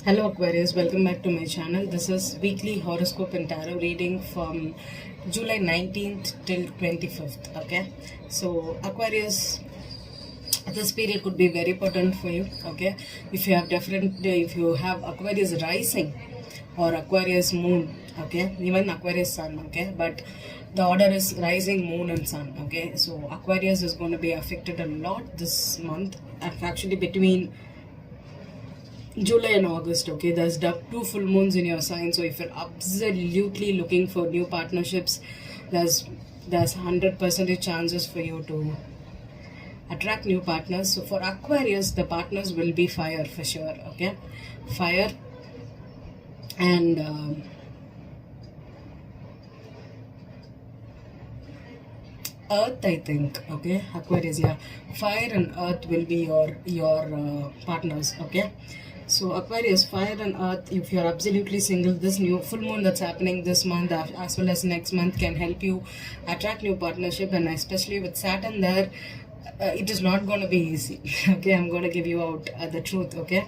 Hello Aquarius, welcome back to my channel. This is weekly horoscope and tarot reading from July 19th till 25th. Okay, so Aquarius, this period could be very important for you. Okay, if you have Aquarius rising or Aquarius moon, okay, even Aquarius sun, okay, but the order is rising moon and sun. Okay, so Aquarius is going to be affected a lot this month, actually between July and August. Okay, there's two full moons in your sign, so if you're absolutely looking for new partnerships, there's 100% chances for you to attract new partners. So for Aquarius, the partners will be fire for sure. Okay, fire and earth, I think. Okay, Aquarius, yeah, fire and earth will be your partners. Okay, so Aquarius, fire and earth, if you're absolutely single, this new full moon that's happening this month as well as next month can help you attract new partnership, and especially with Saturn there, it is not going to be easy. Okay, I'm going to give you out the truth. Okay,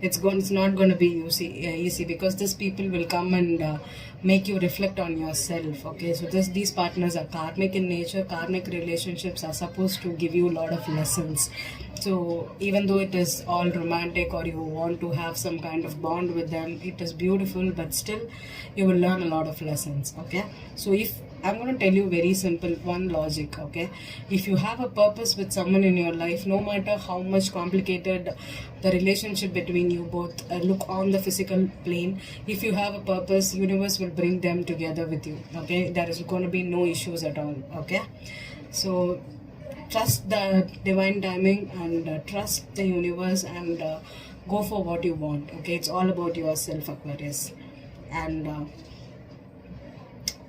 it's not going to be easy because these people will come and make you reflect on yourself. Okay, so these partners are karmic in nature. Karmic relationships are supposed to give you a lot of lessons. So even though it is all romantic or you want to have some kind of bond with them, it is beautiful, but still you will learn a lot of lessons. Okay, so if I'm going to tell you very simple one logic. Okay, if you have a purpose with someone in your life, no matter how much complicated the relationship between you both look on the physical plane, if you have a purpose, universe will bring them together with you. Okay, there is going to be no issues at all. Okay, so trust the divine timing and trust the universe and go for what you want. Okay, it's all about yourself, Aquarius. And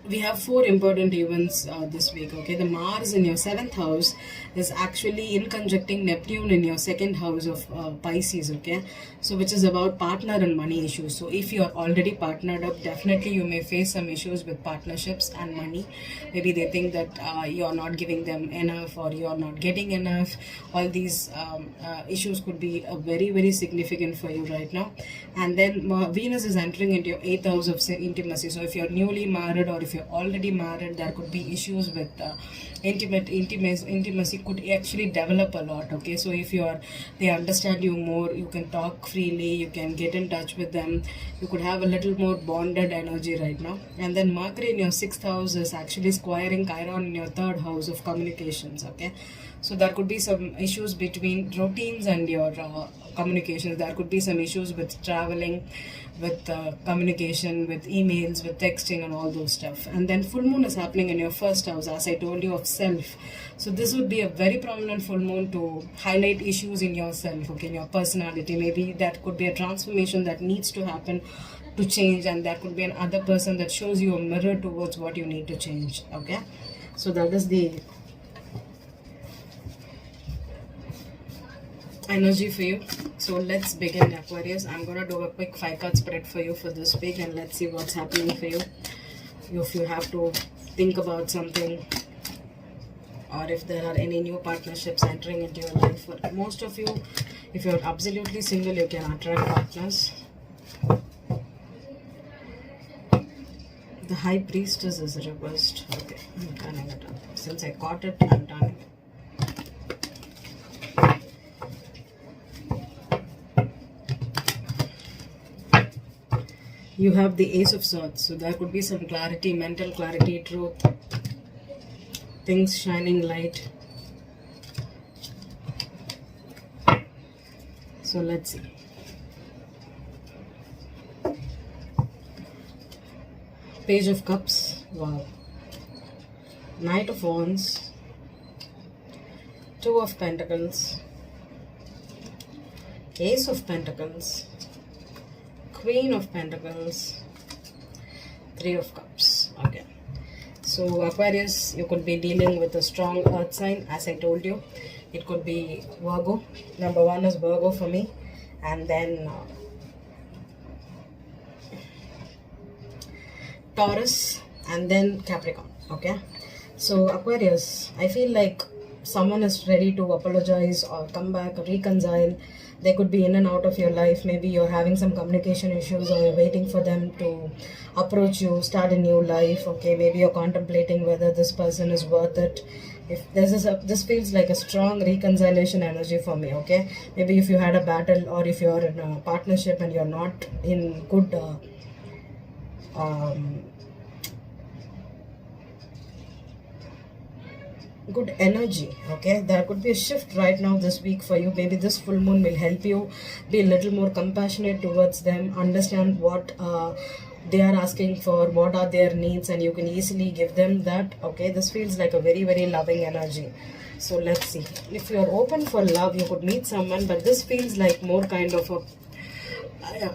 we have four important events this week. Okay, the Mars in your seventh house is actually in conjuncting Neptune in your second house of Pisces. Okay, so which is about partner and money issues. So if you are already partnered up, definitely you may face some issues with partnerships and money. Maybe they think that you are not giving them enough or you are not getting enough. All these issues could be very significant for you right now. And then Venus is entering into your eighth house of intimacy. So if you're newly married or if you're already married, there could be issues with intimacy could actually develop a lot. Okay, so if they understand you more, you can talk freely, you can get in touch with them, you could have a little more bonded energy right now. And then Mercury in your sixth house is actually squiring Chiron in your third house of communications. Okay, so there could be some issues between routines and your communications. There could be some issues with traveling, with communication, with emails, with texting and all those stuff. And then full moon is happening in your first house, as I told you, of self. So this would be a very prominent full moon to highlight issues in yourself. Okay, in your personality. Maybe that could be a transformation that needs to happen to change, and that could be another person that shows you a mirror towards what you need to change. Okay, so that is the energy for you. So let's begin, Aquarius. I'm gonna do a quick 5-card spread for you for this week, and let's see what's happening for you. If you have to think about something, or if there are any new partnerships entering into your life. For most of you, if you're absolutely single, you can attract partners. The High Priestess is reversed. Okay, I'm turning it up. Since I caught it, I'm done. You have the Ace of Swords, so there could be some clarity, mental clarity, truth, things shining light. So let's see. Page of Cups, wow. Knight of Wands, Two of Pentacles, Ace of Pentacles, Queen of Pentacles, Three of Cups. Okay, so Aquarius, you could be dealing with a strong earth sign, as I told you. It could be Virgo. Number one is Virgo for me, and then Taurus, and then Capricorn. Okay, so Aquarius, I feel like someone is ready to apologize or come back or reconcile. They could be in and out of your life. Maybe you're having some communication issues or you're waiting for them to approach you, start a new life. Okay, maybe you're contemplating whether this person is worth it. If this feels like a strong reconciliation energy for me. Okay, maybe if you had a battle or if you're in a partnership and you're not in good good energy. Okay, there could be a shift right now this week for you. Maybe this full moon will help you be a little more compassionate towards them, understand what they are asking for, what are their needs, and you can easily give them that. Okay, this feels like a very, very loving energy. So let's see. If you're open for love, you could meet someone, but this feels like more kind of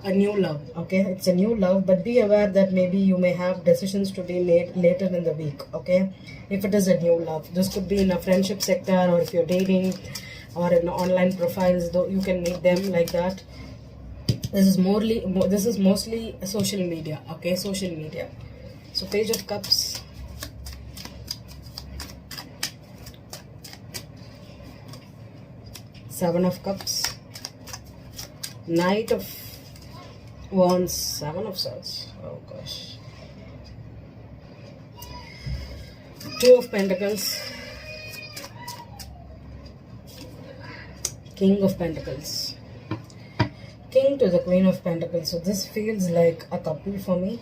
a new love. Okay, it's a new love, but be aware that maybe you may have decisions to be made later in the week. Okay, if it is a new love, this could be in a friendship sector, or if you're dating or in online profiles, though you can meet them like that. This is mostly social media. Okay, social media. So Page of Cups, Seven of Cups, Knight of Wands, Seven of Swords. Oh gosh. Two of Pentacles, King of Pentacles, King to the Queen of Pentacles. So this feels like a couple for me.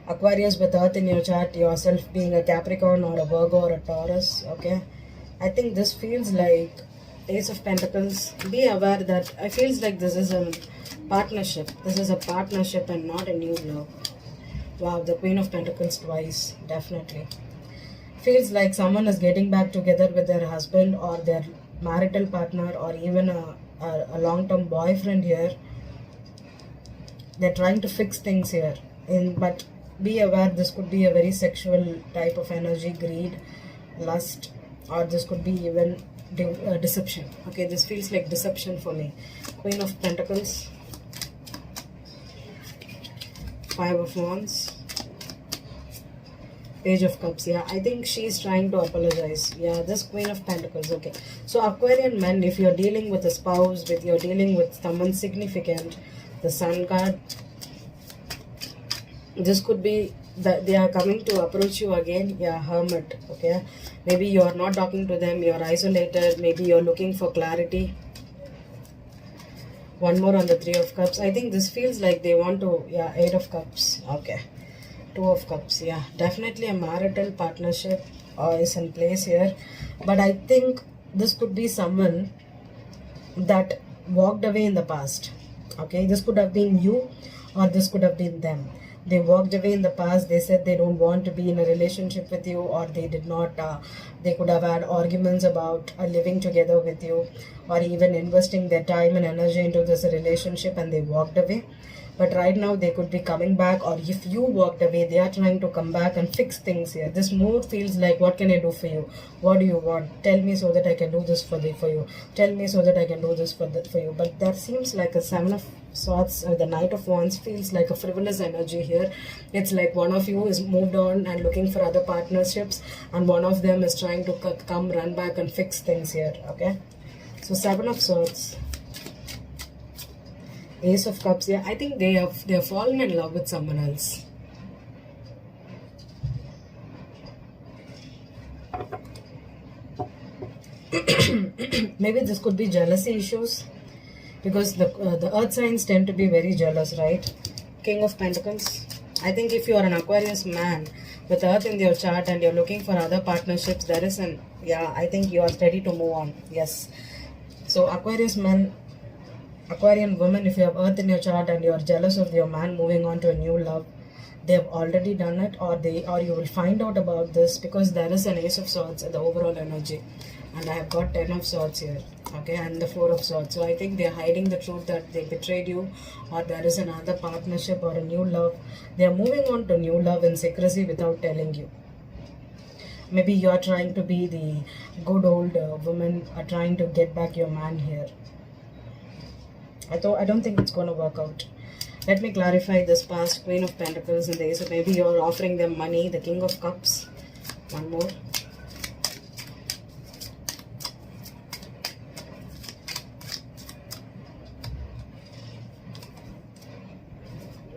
Aquarius with Earth in your chart, yourself being a Capricorn or a Virgo or a Taurus. Okay, I think this feels like Ace of Pentacles. Be aware that I feels like this is a partnership. This is a partnership and not a new love. Wow, the Queen of Pentacles twice. Definitely feels like someone is getting back together with their husband or their marital partner, or even a long-term boyfriend here. They're trying to fix things here, but be aware this could be a very sexual type of energy, greed, lust, or this could be even deception. Okay, this feels like deception for me. Queen of Pentacles, Five of Wands, Page of Cups. Yeah, I think she's trying to apologize. Yeah, this Queen of Pentacles. Okay, so Aquarian men, if you're dealing with a spouse, you're dealing with someone significant, the Sun card, this could be that they are coming to approach you again. Yeah, Hermit. Okay, maybe you're not talking to them, you're isolated, maybe you're looking for clarity. One more on the Three of Cups. I think this feels like they want to, yeah, Eight of Cups. Okay, Two of Cups. Yeah, definitely a marital partnership is in place here. But I think this could be someone that walked away in the past. Okay, this could have been you, or this could have been them. They walked away in the past. They said they don't want to be in a relationship with you, or they did not, they could have had arguments about living together with you, or even investing their time and energy into this relationship, and they walked away. But right now they could be coming back, or if you walked away, they are trying to come back and fix things here. This mood feels like, what can I do for you? What do you want? Tell me so that I can do this for you. Tell me so that I can do this for you. But that seems like a Seven of Swords, or the Knight of Wands feels like a frivolous energy here. It's like one of you is moved on and looking for other partnerships, and one of them is trying to come run back and fix things here. Okay, so Seven of Swords, Ace of Cups. Yeah, I think they have fallen in love with someone else. Maybe this could be jealousy issues, because the earth signs tend to be very jealous, right? King of Pentacles. I think if you are an Aquarius man with earth in your chart and you're looking for other partnerships, there is an, yeah, I think you are ready to move on. Yes. So Aquarius man, Aquarian woman, if you have earth in your chart and you are jealous of your man moving on to a new love, they have already done it, or you will find out about this, because there is an Ace of Swords in the overall energy, and I have got 10 of Swords here. Okay, and the Four of Swords. So I think they are hiding the truth that they betrayed you, or there is another partnership or a new love. They are moving on to new love in secrecy without telling you. Maybe you are trying to be the good old woman, trying to get back your man here. I don't think it's going to work out. Let me clarify this past. Queen of Pentacles and the Ace of, maybe you're offering them money. The King of Cups. One more.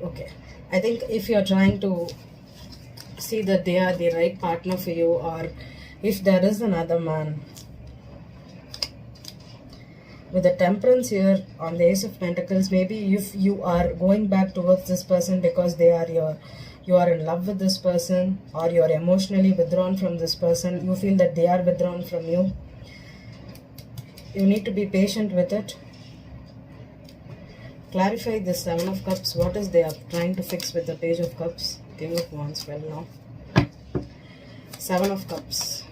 Okay, I think if you're trying to see that they are the right partner for you, or if there is another man, with the temperance here on the Ace of Pentacles, maybe if you are going back towards this person because you are in love with this person, or you are emotionally withdrawn from this person, you feel that they are withdrawn from you. You need to be patient with it. Clarify the Seven of Cups. What is they are trying to fix with the Page of Cups? King of Wands fell now. Seven of Cups.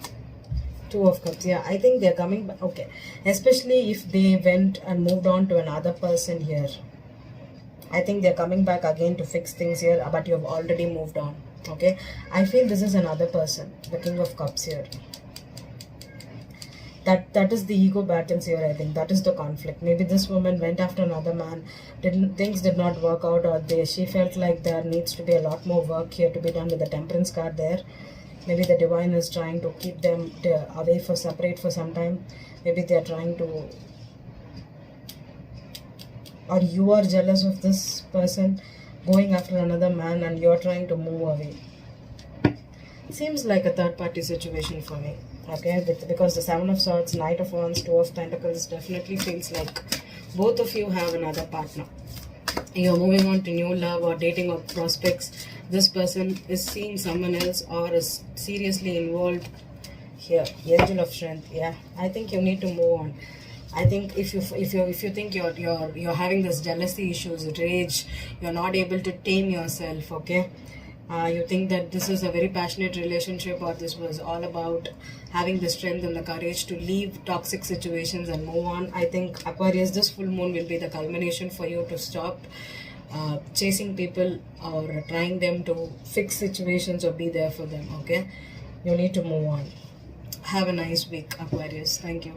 Two of Cups. Yeah, I think they're coming back. Okay. Especially if they went and moved on to another person here. I think they're coming back again to fix things here, but you've already moved on. Okay. I feel this is another person. The King of Cups here. That is the ego battles here. I think that is the conflict. Maybe this woman went after another man, things did not work out, or she felt like there needs to be a lot more work here to be done with the Temperance card there. Maybe the divine is trying to keep them away for separate for some time. Maybe they are trying to, or you are jealous of this person going after another man and you are trying to move away. Seems like a third party situation for me. Okay, because the Seven of Swords, Knight of Wands, Two of Pentacles definitely feels like both of you have another partner. You're moving on to new love or dating or prospects. This person is seeing someone else or is seriously involved here. Angel of Strength. Yeah, I think you need to move on. I think if you think you're having this jealousy issues, rage, you're not able to tame yourself. Okay. You think that this is a very passionate relationship, or this was all about having the strength and the courage to leave toxic situations and move on. I think Aquarius, this full moon will be the culmination for you to stop chasing people or trying them to fix situations or be there for them. Okay, you need to move on. Have a nice week, Aquarius. Thank you.